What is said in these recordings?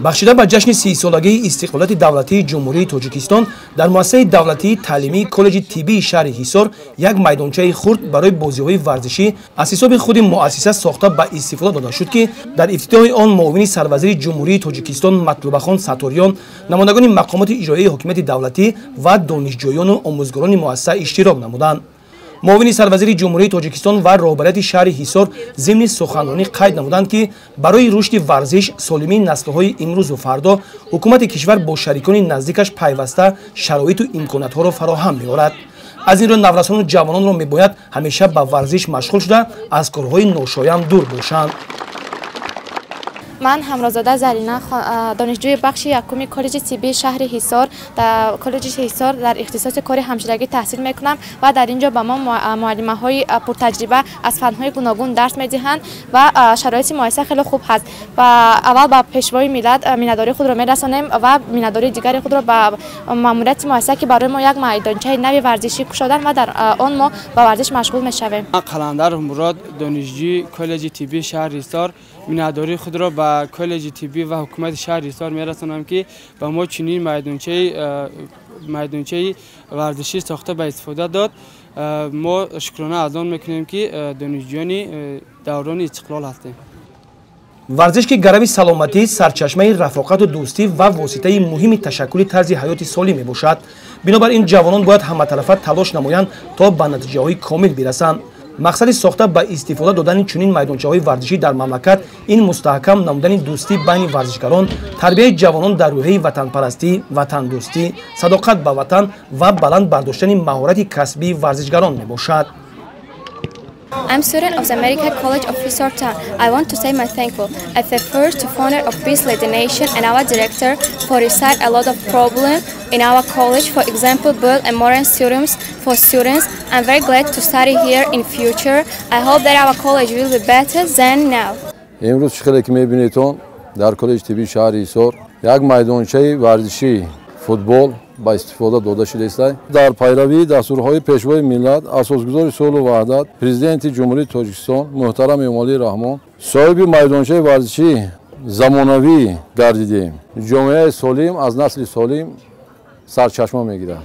بخشیده به جشن 30 سالگی استقلالیت دولتی جمهوری تاجیکستان در مؤسسه دولتی تعلیمی کالج طبی شهر حصار یک میدانچه خرد برای بازی‌های ورزشی از حساب خود مؤسسه ساخته به استفاده داده شد که در افتتاح آن معاون سروزیر جمهوری تاجیکستان مطلوبخان ستاریان، نمایندگان مقامات اجرایی حکومت دولتی و دانشجویان و آموزگاران مؤسسه اشتراک نمودند. معاون سروزیر جمهوری تاجیکستان و رهبریت شهر حصار ضمن سخنرانی قید نمودند که برای رشد ورزش سالمی نسل‌های امروز و فردا حکومت کشور با شریکان نزدیکش پیوسته شرایط و امکانات‌ها را فراهم می‌آورد. از این رو نوجوانان و جوانان را می‌باید همیشه به ورزش مشغول شده از کارهای ناشایان دور باشند. من همرازاده زرینه دانشجوی بخش یکم کالج طبی شهر حصار در کالج حصار در اختصاص کار همشیرگی تحصیل میکنم و در اینجا به ما معلمه‌های پرتجربه از فن‌های گوناگون درس می‌دهند و شرایط مؤسسه خیلی خوب هست و اول با پیشوای ملت میانه‌داری خود را می‌رسانیم و میانه‌داری دیگر خود را به ماموریت مؤسسه که برای ما یک میدانچه نوی ورزشی گشودن و در آن ما با ورزش مشغول می‌شویم. قلندر مراد دانشجوی کالج طبی شهر حصار میانه‌داری خود را به کالج طبی و حکومت شهر حصار میرسانم که به ما چنین میدانچه ورزشی ساخته به استفاده داد. ما شکرانه از آن میکنیم که دانشجویان دوران استقلال هستیم. ورزش که گرم سلامتی، سرچشمه رفاقت و دوستی و واسطه مهم تشکل طرز حیات سالم میباشد. بنابراین جوانان باید همطرفه تلاش نمایند تا به نتیجه‌های کامل برسند. مقصد ساخته به استفاده دادن چنین میدانچه‌های ورزشی در مملکت این مستحکم نمودن دوستی بین ورزشکاران، تربیت جوانان در روحیه وطنپرستی، وطن دوستی، صداقت به وطن و بلند برداشتن مهارت کسبی ورزشکاران میباشد. I'm student of the American College of Hisar Town. I want to say my thankful as the first founder of Peace Led the Nation and our director for recite a lot of problems in our college. For example, build a modern students for students. I'm very glad to study here in future. I hope that our college will be better than now. امروز شغلی که می‌بینیتون در کالج طبی شهر حصار یک میدانچه ورزشی فوتبال با استفاده داده شده است. در پیروی دستورهای پیشوای ملت اساسگذار صلح و وحدت پرزیدنت جمهوری تاجیکستان محترم امالی رحمان صاحب میدانچه ورزشی زمانوی گردیدیم. جامعه سالم از نسل سالم سرچشمه میگیرد.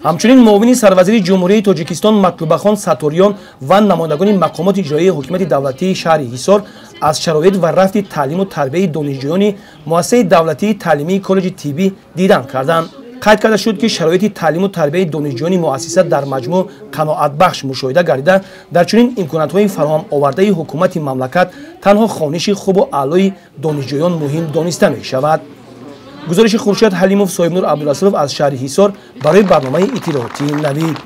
همچنین معاون سروزیر جمهوری تاجیکستان مطلوبخان ستاریان و نمایندگان مقامات اجرایی حکومت دولتی شهر حصار از شرایط و رفت تعلیم و تربیت دانشجویان مؤسسه دولتی تعلیمی کالج طبی دیدن کردند. قید کرده شد که شرایط تعلیم و تربیت دانشجویان مؤسسه در مجموع قناعت بخش مشاهده گردیده. در چنین امکانات‌های فراهم آورده حکومت مملکت تنها خوانش خوب و اعلای دانشجویان مهم دانسته می شود. گزارش خورشید حلیموف صاحب نور عبدالرسولov از شهر حصار برای برنامه اطلاعاتی نوید.